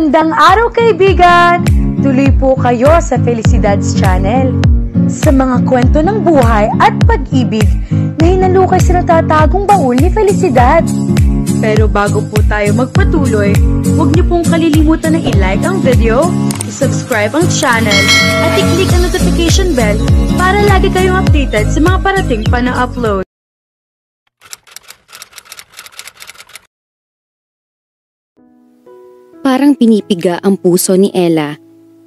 Magandang araw kaibigan! Tuloy po kayo sa Felicidad's Channel. Sa mga kwento ng buhay at pag-ibig na hinalukay sa natatagong baul ni Felicidad. Pero bago po tayo magpatuloy, huwag niyo pong kalilimutan na i-like ang video, i-subscribe ang channel, at i-click ang notification bell para lagi kayong updated sa mga parating pa na upload. Parang pinipiga ang puso ni Ella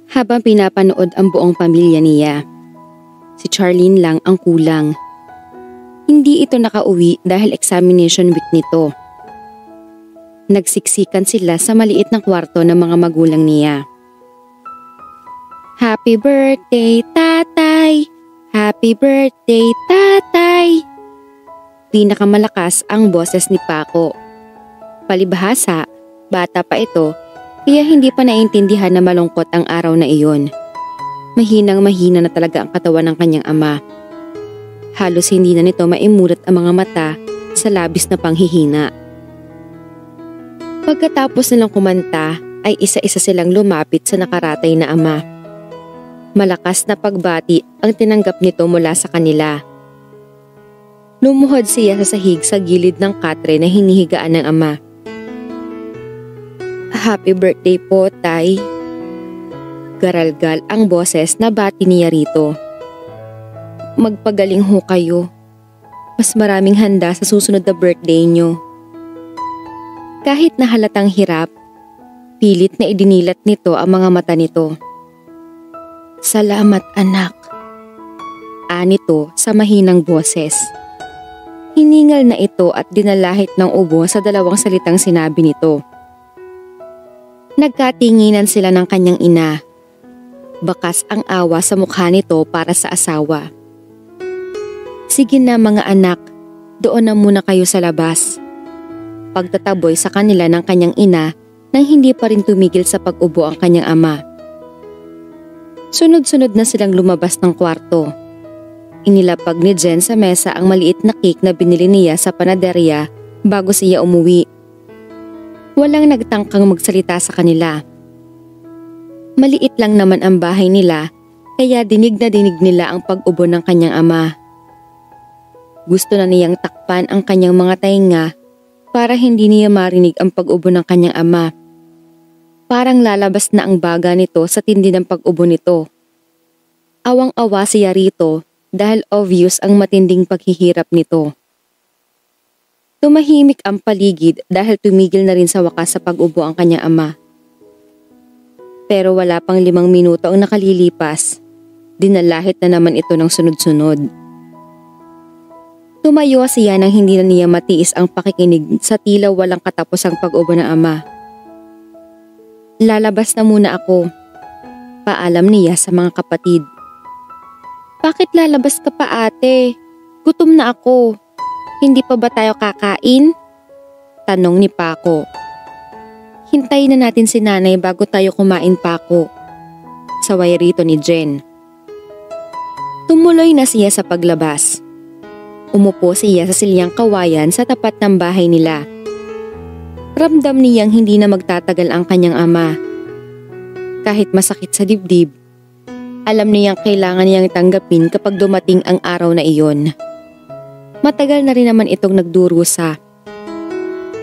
habang pinapanood ang buong pamilya niya. Si Charlene lang ang kulang. Hindi ito nakauwi dahil examination week nito. Nagsiksikan sila sa maliit na kwarto ng mga magulang niya. Happy birthday, tatay! Happy birthday, tatay! Pinakamalakas ang boses ni Paco. Palibhasa, bata pa ito, kaya hindi pa naiintindihan na malungkot ang araw na iyon. Mahinang-mahina na talaga ang katawan ng kanyang ama. Halos hindi na nito maimulat ang mga mata sa labis na panghihina. Pagkatapos nilang kumanta ay isa-isa silang lumapit sa nakaratay na ama. Malakas na pagbati ang tinanggap nito mula sa kanila. Lumuhod siya sa sahig sa gilid ng katre na hinihigaan ng ama. Happy birthday po, tay. Garalgal ang boses na bati niya rito. Magpagaling ho kayo. Mas maraming handa sa susunod na birthday nyo. Kahit na halatang hirap, pilit na idinilat nito ang mga mata nito. Salamat anak. Anito sa mahinang boses. Hiningal na ito at dinalahit ng ubo sa dalawang salitang sinabi nito. Nagkatinginan sila ng kanyang ina. Bakas ang awa sa mukha nito para sa asawa. Sige na mga anak, doon na muna kayo sa labas. Pagtataboy sa kanila ng kanyang ina nang hindi pa rin tumigil sa pag-ubo ang kanyang ama. Sunod-sunod na silang lumabas ng kwarto. Inilapag ni Jen sa mesa ang maliit na cake na binili niya sa panaderya bago siya umuwi. Walang nagtangkang magsalita sa kanila. Maliit lang naman ang bahay nila kaya dinig na dinig nila ang pag-ubo ng kanyang ama. Gusto na niyang takpan ang kanyang mga tainga para hindi niya marinig ang pag-ubo ng kanyang ama. Parang lalabas na ang baga nito sa tindi ng pag-ubo nito. Awang-awa siya rito dahil obvious ang matinding paghihirap nito. Tumahimik ang paligid dahil tumigil na rin sa wakas sa pag-ubo ang kanyang ama. Pero wala pang 5 minuto ang nakalilipas. Dinalahit na naman ito ng sunod-sunod. Tumayo siya nang hindi na niya matiis ang pakikinig sa tila walang katapusang pag-ubo ng ama. Lalabas na muna ako. Paalam niya sa mga kapatid. Bakit lalabas ka pa ate? Gutom na ako. Hindi pa ba tayo kakain? Tanong ni Paco. Hintayin na natin si nanay bago tayo kumain, Paco. Saway rito ni Jen. Tumuloy na siya sa paglabas. Umupo siya sa silyang kawayan sa tapat ng bahay nila. Ramdam niyang hindi na magtatagal ang kanyang ama. Kahit masakit sa dibdib, alam niyang kailangan niyang tanggapin kapag dumating ang araw na iyon. Matagal na rin naman itong nagdurusa.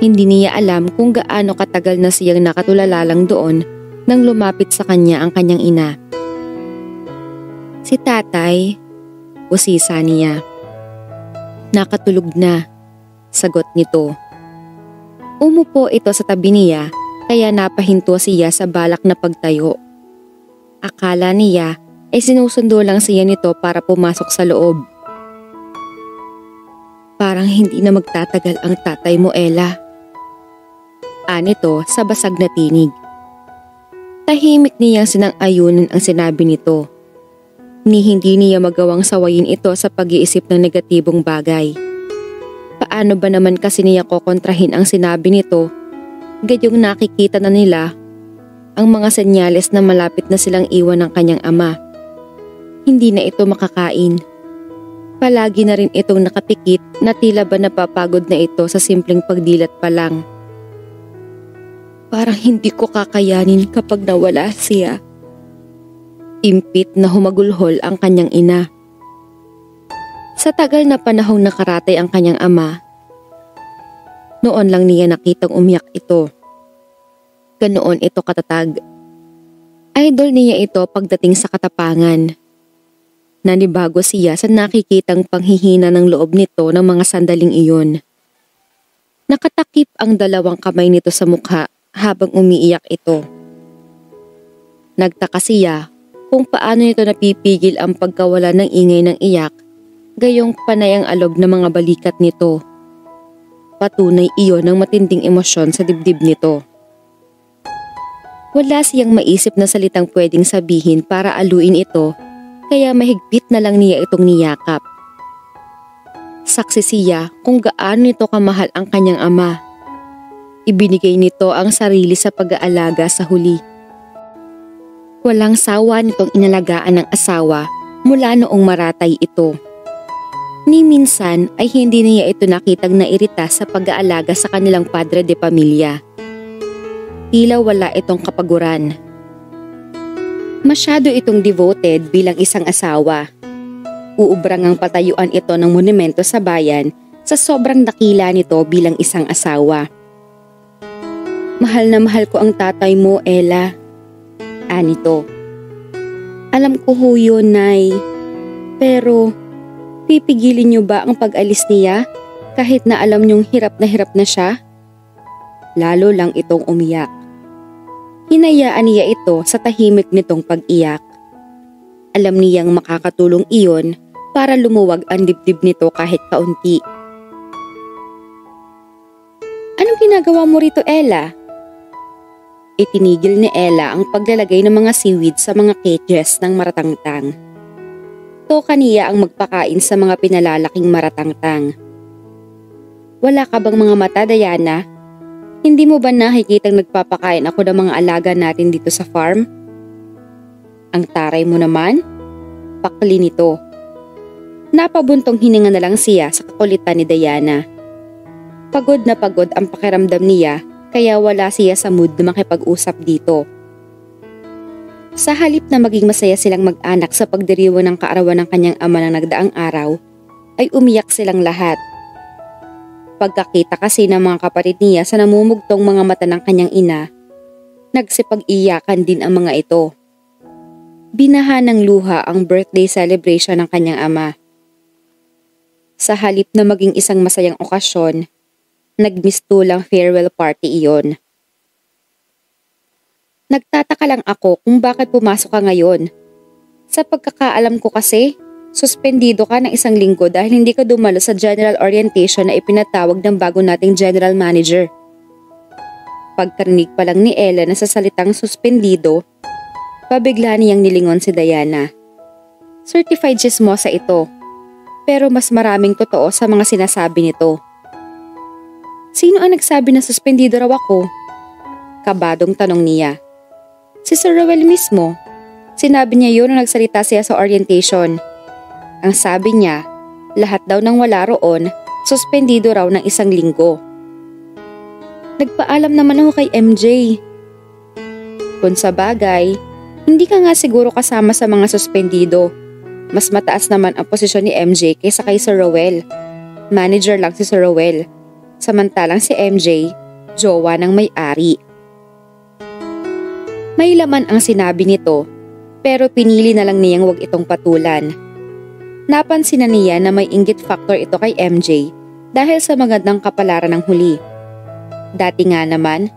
Hindi niya alam kung gaano katagal na siyang nakatulala lang doon nang lumapit sa kanya ang kanyang ina. Si tatay, usisa niya. Nakatulog na, sagot nito. Umupo ito sa tabi niya kaya napahinto siya sa balak na pagtayo. Akala niya ay sinusundo lang siya nito para pumasok sa loob. Parang hindi na magtatagal ang tatay mo, Ella. Anito sa basag na tinig. Tahimik niyang sinang-ayunan ang sinabi nito. Ni hindi niya magawang sawayin ito sa pag-iisip ng negatibong bagay. Paano ba naman kasi niya kokontrahin ang sinabi nito? Gayong nakikita na nila ang mga senyales na malapit na silang iwan ng kanyang ama. Hindi na ito makakain. Palagi na rin itong nakapikit na tila ba napapagod na ito sa simpleng pagdilat pa lang. Parang hindi ko kakayanin kapag nawala siya. Impit na humagulhol ang kanyang ina. Sa tagal na panahong nakaratay ang kanyang ama, noon lang niya nakitang umiyak ito. Ganoon ito katatag. Idol niya ito pagdating sa katapangan. Nanibago siya sa nakikitang panghihina ng loob nito ng mga sandaling iyon. Nakatakip ang dalawang kamay nito sa mukha habang umiiyak ito. Nagtaka siya kung paano nito napipigil ang pagkawala ng ingay ng iyak, gayong panay ang alog ng mga balikat nito. Patunay iyon ng matinding emosyon sa dibdib nito. Wala siyang maisip na salitang pwedeng sabihin para aluin ito, kaya mahigpit na lang niya itong niyakap. Saksi siya kung gaano nito kamahal ang kanyang ama. Ibinigay nito ang sarili sa pag-aalaga sa huli. Walang sawa nitong inalagaan ng asawa mula noong maratay ito. Ni minsan ay hindi niya ito nakitang nairita sa pag-aalaga sa kanilang padre de pamilya. Tila wala itong kapaguran. Masyado itong devoted bilang isang asawa. Uubrang ang patayuan ito ng monumento sa bayan sa sobrang dakila nito bilang isang asawa. Mahal na mahal ko ang tatay mo, Ella. Anito. Alam ko ho yun, Nay. Pero, pipigilin niyo ba ang pag-alis niya kahit na alam niyong hirap na siya? Lalo lang itong umiyak. Hinayaan niya ito sa tahimik nitong pag-iyak. Alam niyang makakatulong iyon para lumuwag ang dibdib nito kahit kaunti. Anong ginagawa mo rito, Ella? Itinigil ni Ella ang paglalagay ng mga seaweed sa mga cages ng maratangtang. Toka niya ang magpakain sa mga pinalalaking maratangtang. Wala ka bang mga mata, Diana? Hindi mo ba nakikitang nagpapakain ako ng mga alaga natin dito sa farm? Ang taray mo naman? Pakli nito. Napabuntong hininga na lang siya sa kakulitan ni Diana. Pagod na pagod ang pakiramdam niya kaya wala siya sa mood na makipag-usap dito. Sa halip na maging masaya silang mag-anak sa pagdiriwang ng kaarawan ng kanyang ama ng nagdaang araw, ay umiyak silang lahat. Pagkakita kasi ng mga kapatid niya sa namumugtong mga mata ng kanyang ina, nagsipag-iyakan din ang mga ito. Binaha ng luha ang birthday celebration ng kanyang ama. Sa halip na maging isang masayang okasyon, nagmistulang farewell party iyon. Nagtataka lang ako kung bakit pumasok ka ngayon. Sa pagkakaalam ko kasi, suspendido ka ng 1 linggo dahil hindi ka dumalo sa general orientation na ipinatawag ng bago nating general manager. Pagkarinig pa lang ni Ella na sa salitang suspendido, pabigla niyang nilingon si Diana. Certified chismosa ito, pero mas maraming totoo sa mga sinasabi nito. Sino ang nagsabi na suspendido raw ako? Kabadong tanong niya. Si Sir Rowell mismo. Sinabi niya yun nung nagsalita siya sa orientation. Ang sabi niya, lahat daw ng wala roon, suspendido raw ng 1 linggo. Nagpaalam naman ako kay MJ. Kung sa bagay, hindi ka nga siguro kasama sa mga suspendido. Mas mataas naman ang posisyon ni MJ kaysa kay Sir Rowell. Manager lang si Sir Rowell. Samantalang si MJ, jowa ng may-ari. May laman ang sinabi nito, pero pinili na lang niyang wag itong patulan. Napansin na niya na may inggit factor ito kay MJ dahil sa magandang kapalaran ng huli. Dati nga naman,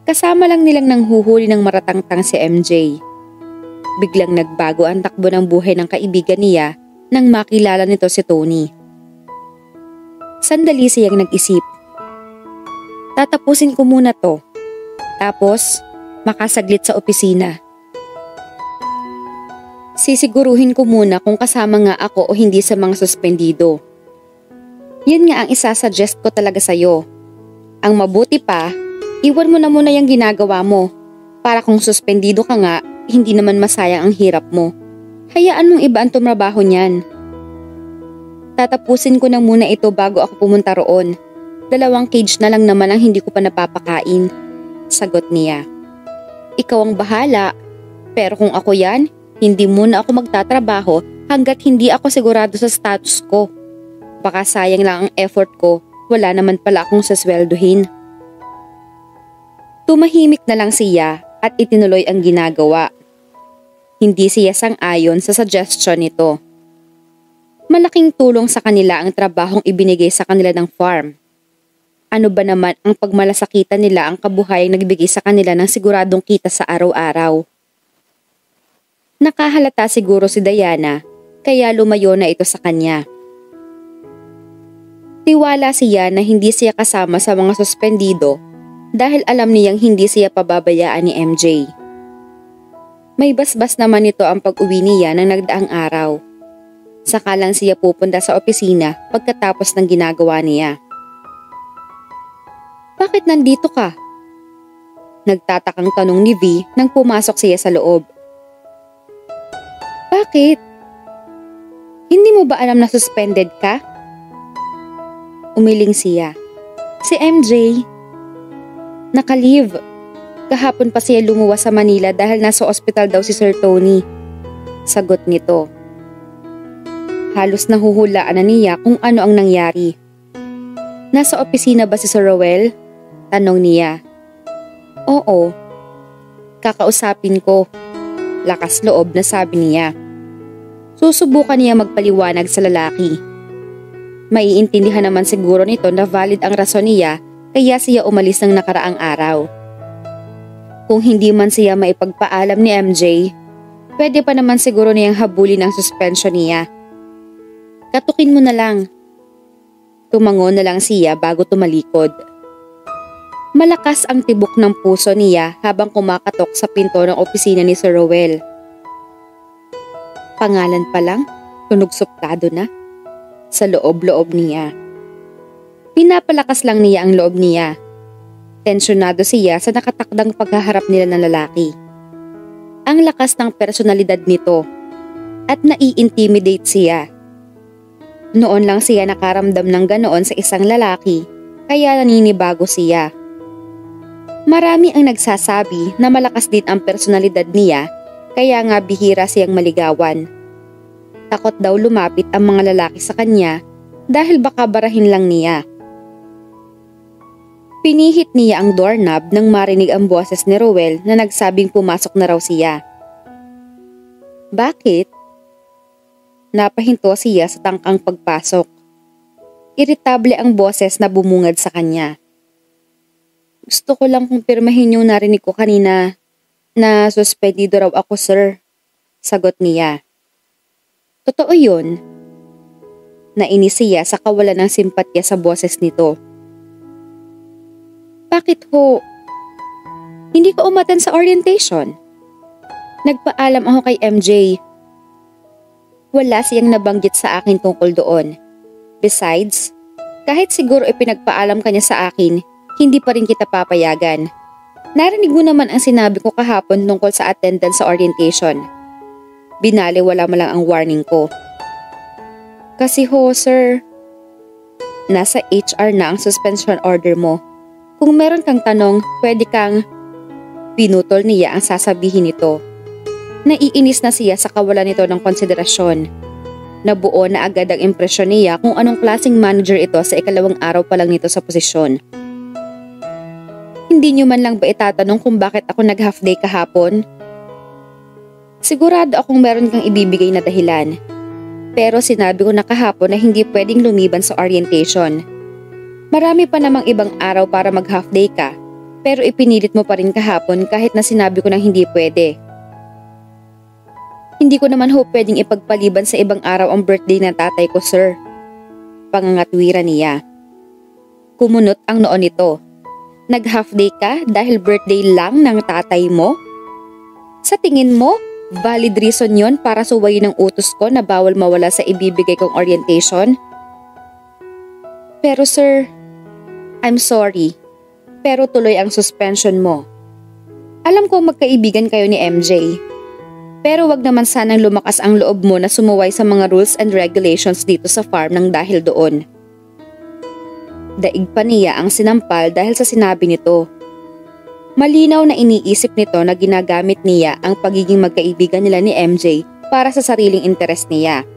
kasama lang nilang nanghuhuli ng maratangtang si MJ. Biglang nagbago ang takbo ng buhay ng kaibigan niya nang makilala nito si Tony. Sandali siyang nag-isip. Tatapusin ko muna to, tapos makasaglit sa opisina. Sisiguruhin ko muna kung kasama nga ako o hindi sa mga suspendido. Yan nga ang isasuggest ko talaga sa'yo. Ang mabuti pa, iwan mo na muna yung ginagawa mo. Para kung suspendido ka nga, hindi naman masayang ang hirap mo. Hayaan mong iba ang tumrabaho niyan. Tatapusin ko na muna ito bago ako pumunta roon. 2 cage na lang naman ang hindi ko pa napapakain. Sagot niya. Ikaw ang bahala, pero kung ako yan, hindi muna ako magtatrabaho hanggat hindi ako sigurado sa status ko. Baka sayang lang ang effort ko, wala naman pala akong sasweldohin. Tumahimik na lang siya at itinuloy ang ginagawa. Hindi siya sang-ayon sa suggestion nito. Malaking tulong sa kanila ang trabahong ibinigay sa kanila ng farm. Ano ba naman ang pagmalasakitan nila ang kabuhayang nagbigay sa kanila ng siguradong kita sa araw-araw? Nakahalata siguro si Diana, kaya lumayo na ito sa kanya. Tiwala siya na hindi siya kasama sa mga suspendido dahil alam niyang hindi siya pababayaan ni MJ. May basbas naman ito ang pag-uwi niya ng nagdaang araw. Saka lang siya pupunta sa opisina pagkatapos ng ginagawa niya. Bakit nandito ka? Nagtatakang tanong ni V nang pumasok siya sa loob. Bakit? Hindi mo ba alam na suspended ka? Umiling siya. Si MJ. Naka-leave. Kahapon pa siya lumuwas sa Manila dahil nasa ospital daw si Sir Tony. Sagot nito. Halos nahuhulaan na niya kung ano ang nangyari. Nasa opisina ba si Sir Rowell? Tanong niya. Oo. Kakausapin ko. Lakas loob na sabi niya. Susubukan niya magpaliwanag sa lalaki. Maiintindihan naman siguro nito na valid ang rason niya kaya siya umalis ng nakaraang araw. Kung hindi man siya maipagpaalam ni MJ, pwede pa naman siguro niyang habulin ang suspension niya. Katukin mo na lang. Tumango na lang siya bago tumalikod. Malakas ang tibok ng puso niya habang kumakatok sa pinto ng opisina ni Sir Rowell. Pangalan pa lang, tunog suplado na. Sa loob-loob niya. Pinapalakas lang niya ang loob niya. Tensyonado siya sa nakatakdang paghaharap nila ng lalaki. Ang lakas ng personalidad nito at nai-intimidate siya. Noon lang siya nakaramdam ng ganoon sa isang lalaki kaya naninibago siya. Marami ang nagsasabi na malakas din ang personalidad niya kaya nga bihira siyang maligawan. Takot daw lumapit ang mga lalaki sa kanya dahil baka barahin lang niya. Pinihit niya ang doorknob nang marinig ang boses ni Rowell na nagsabing pumasok na raw siya. Bakit? Napahinto siya sa tangkang pagpasok. Iritable ang boses na bumungad sa kanya. Gusto ko lang kumpirmahin yung narinig ko kanina na suspendido raw ako, sir. Sagot niya. Totoo yun. Nainis siya sa kawalan ng simpatya sa boses nito. Bakit ho? Hindi ka umaten sa orientation? Nagpaalam ako kay MJ. Wala siyang nabanggit sa akin tungkol doon. Besides, kahit siguro ipinagpaalam ka niya sa akin, hindi pa rin kita papayagan. Narinig mo naman ang sinabi ko kahapon tungkol sa attendance sa orientation. Binaliwala mo lang ang warning ko. Kasi ho, sir, nasa HR na ang suspension order mo. Kung meron kang tanong, pwede kang... Pinutol niya ang sasabihin nito. Naiinis na siya sa kawalan nito ng konsiderasyon. Nabuo na agad ang impresyon niya kung anong klaseng manager ito sa ikalawang araw pa lang nito sa posisyon. Hindi niyo man lang ba itatanong kung bakit ako nag-half day kahapon? Sigurado akong meron kang ibibigay na dahilan. Pero sinabi ko na kahapon na hindi pwedeng lumiban sa orientation. Marami pa namang ibang araw para mag-half day ka, pero ipinilit mo pa rin kahapon kahit na sinabi ko na hindi pwede. Hindi ko naman ho pwedeng ipagpaliban sa ibang araw ang birthday ng tatay ko, sir. Pangangatwiran niya. Kumunot ang noon nito. Nag-half day ka dahil birthday lang ng tatay mo? Sa tingin mo, valid reason yon para suwayin ang utos ko na bawal mawala sa ibibigay kong orientation? Pero sir, I'm sorry. Pero tuloy ang suspension mo. Alam ko magkaibigan kayo ni MJ. Pero wag naman sanang lumakas ang loob mo na sumuway sa mga rules and regulations dito sa farm nang dahil doon. Daig pa niya ang sinampal dahil sa sinabi nito. Malinaw na iniisip nito na ginagamit niya ang pagiging magkaibigan nila ni MJ para sa sariling interes niya.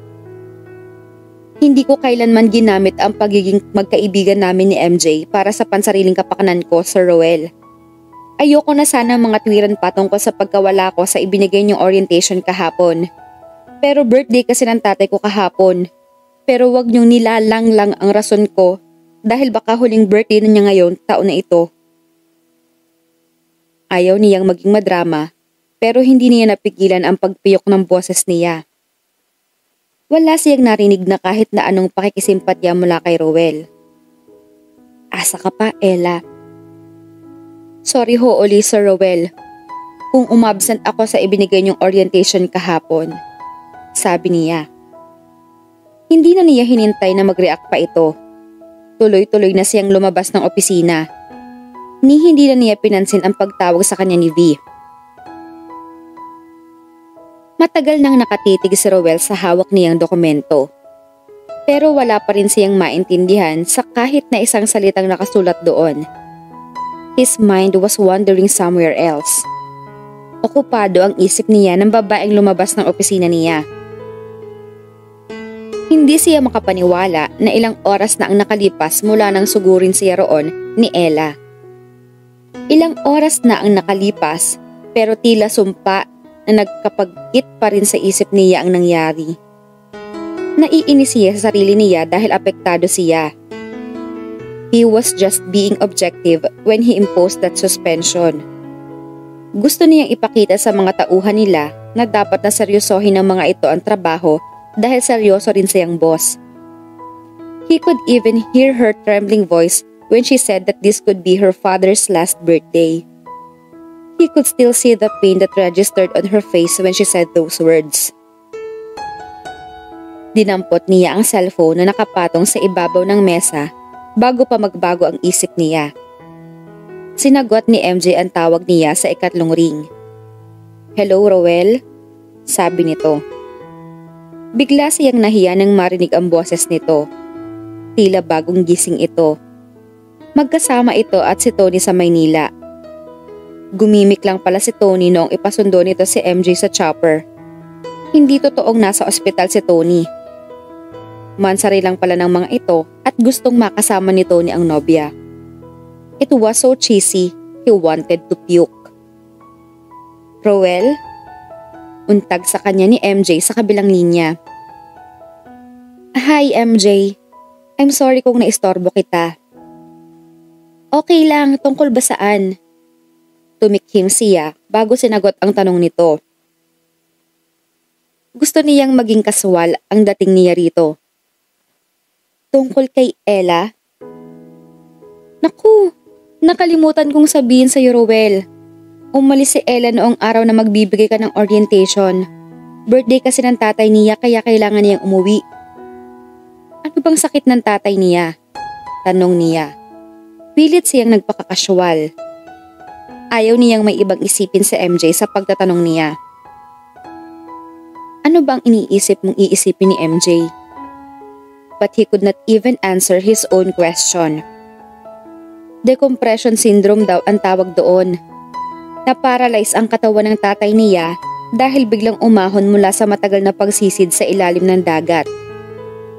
Hindi ko kailanman ginamit ang pagiging magkaibigan namin ni MJ para sa pansariling kapakanan ko, Sir Roel. Ayoko na sana mga tuwiran patungkol sa pagkawala ko sa ibinigay niyong orientation kahapon. Pero birthday kasi ng tatay ko kahapon. Pero wag niyong nilalang lang ang rason ko dahil baka huling birthday na niya ngayon taon na ito. Ayaw niyang maging madrama pero hindi niya napigilan ang pagpiyok ng boses niya. Wala siyang narinig na kahit na anong pakikisimpatya mula kay Roel. Asa ka pa, Ella. Sorry ho uli, Sir Roel. Kung umabsent ako sa ibinigay niyong orientation kahapon. Sabi niya. Hindi na niya hinintay na mag-react pa ito. Tuloy-tuloy na siyang lumabas ng opisina. Hindi na niya pinansin ang pagtawag sa kanya ni V. Matagal nang nakatitig si Roel sa hawak niyang dokumento. Pero wala pa rin siyang maintindihan sa kahit na isang salitang nakasulat doon. His mind was wandering somewhere else. Okupado ang isip niya ng babaeng lumabas ng opisina niya. Hindi siya makapaniwala na ilang oras na ang nakalipas mula nang sugurin siya roon ni Ella. Ilang oras na ang nakalipas pero tila sumpa na nagkapagkit pa rin sa isip niya ang nangyari. Naiinis siya sa sarili niya dahil apektado siya. He was just being objective when he imposed that suspension. Gusto niyang ipakita sa mga tauhan nila na dapat na seryosohin ng mga ito ang trabaho dahil seryoso rin siyang boss. He could even hear her trembling voice when she said that this could be her father's last birthday. He could still see the pain that registered on her face when she said those words. Dinampot niya ang cellphone na nakapatong sa ibabaw ng mesa bago pa magbago ang isip niya. Sinagot ni MJ ang tawag niya sa ikatlong ring. Hello, Roel? Sabi nito. Bigla siyang nahiya nang marinig ang boses nito. Tila bagong gising ito. Magkasama ito at si Tony sa Maynila. Gumimik lang pala si Tony noong ipasundo nito si MJ sa chopper. Hindi totoong nasa ospital si Tony. Mansari lang pala ng mga ito at gustong makasama ni Tony ang nobya. It was so cheesy, he wanted to puke. Roel? Untag sa kanya ni MJ sa kabilang linya. Hi MJ, I'm sorry kung naistorbo kita. Okay lang, tungkol ba saan? Tumikhim siya bago sinagot ang tanong nito. Gusto niyang maging kaswal ang dating niya rito. Tungkol kay Ella? Naku, nakalimutan kong sabihin sa iyo, Roel. Umalis si Ella noong araw na magbibigay ka ng orientation. Birthday kasi ng tatay niya kaya kailangan niyang umuwi. Ano bang sakit ng tatay niya? Tanong niya. Pilit siyang nagpakakasyual. Ayaw niyang may ibang isipin si MJ sa pagtatanong niya. Ano bang iniisip mong iisipin ni MJ? But he could not even answer his own question. Decompression syndrome daw ang tawag doon. Na-paralyze ang katawan ng tatay niya dahil biglang umahon mula sa matagal na pagsisid sa ilalim ng dagat.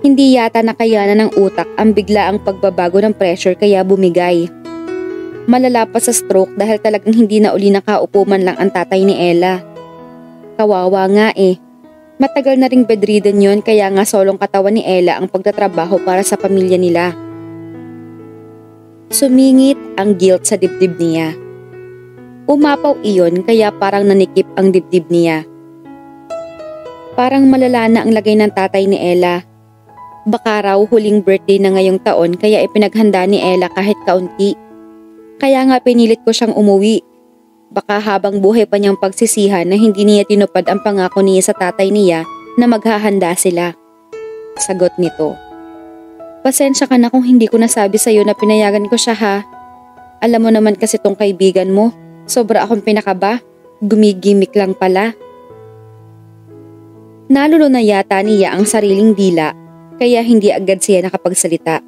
Hindi yata nakayanan ng utak ang biglaang pagbabago ng pressure kaya bumigay. Malala pa sa stroke dahil talagang hindi na uli nakaupo man lang ang tatay ni Ella. Kawawa nga eh. Matagal na ring bedridden yon kaya nga solong katawan ni Ella ang pagtatrabaho para sa pamilya nila. Sumingit ang guilt sa dibdib niya. Umapaw iyon kaya parang nanikip ang dibdib niya. Parang malala na ang lagay ng tatay ni Ella. Baka raw huling birthday na ngayong taon kaya ipinaghanda ni Ella kahit kaunti. Kaya nga pinilit ko siyang umuwi. Baka habang buhay pa niyang pagsisihan na hindi niya tinupad ang pangako niya sa tatay niya na maghahanda sila. Sagot nito. Pasensya ka na kung hindi ko nasabi sa iyo na pinayagan ko siya ha. Alam mo naman kasi tong kaibigan mo, sobra akong pinakaba. Gumigimik lang pala. Nalulo na yata niya ang sariling dila kaya hindi agad siya nakapagsalita.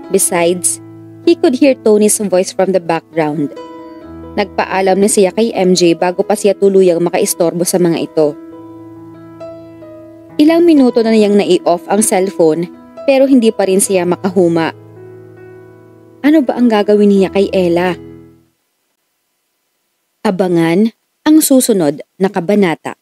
Besides, he could hear Tony's voice from the background. Nagpaalam na siya kay MJ bago pa siya tuluyang makaistorbo sa mga ito. Ilang minuto na niyang nai-off ang cellphone pero hindi pa rin siya makahuma. Ano ba ang gagawin niya kay Ella? Abangan ang susunod na kabanata.